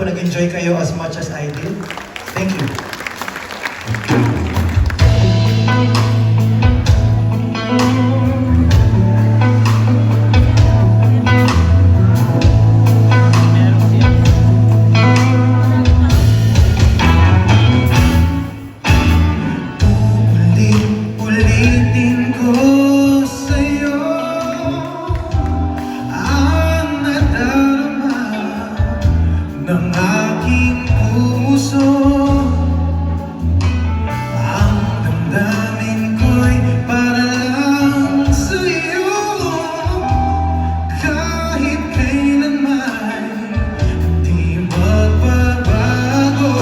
po nag-enjoy kayo as much as I did. Thank you. Ulitin ko sa'yo ang nadarama ng aking puso. Ang damdamin ko'y para lang sa'yo. Kahit kailanman di magbabago.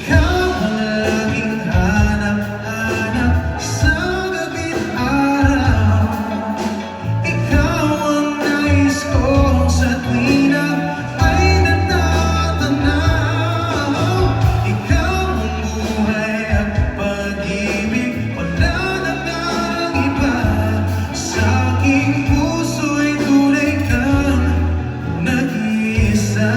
Ikaw ang laging hanap-hanap sa gabi't araw. Ikaw ang nais ko sa tuwing na ay natatanaw. Ikaw ang buhay at pag-ibig, wala na ng iba. Sa aking puso'y tunay kang nag-iisa.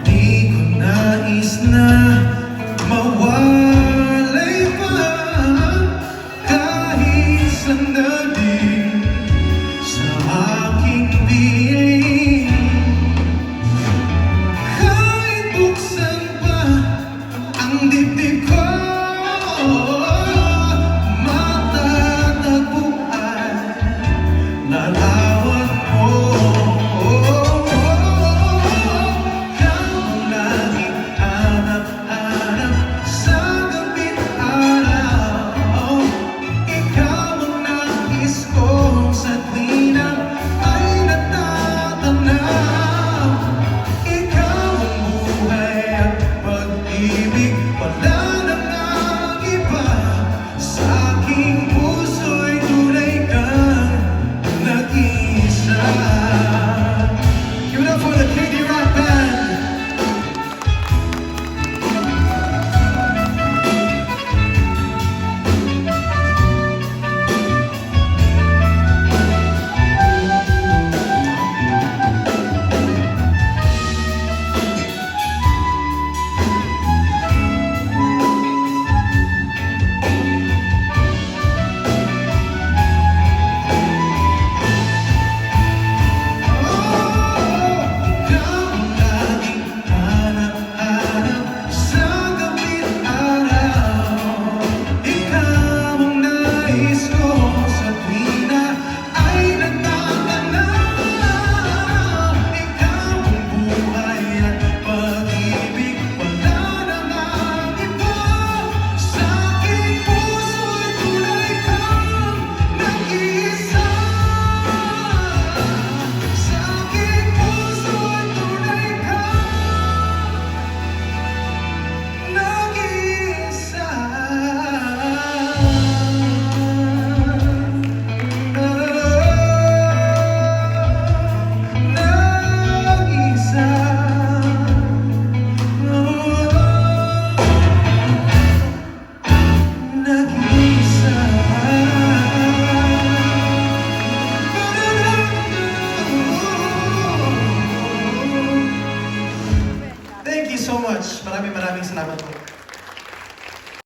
Di ko nais na mawalay pa kahit sandali.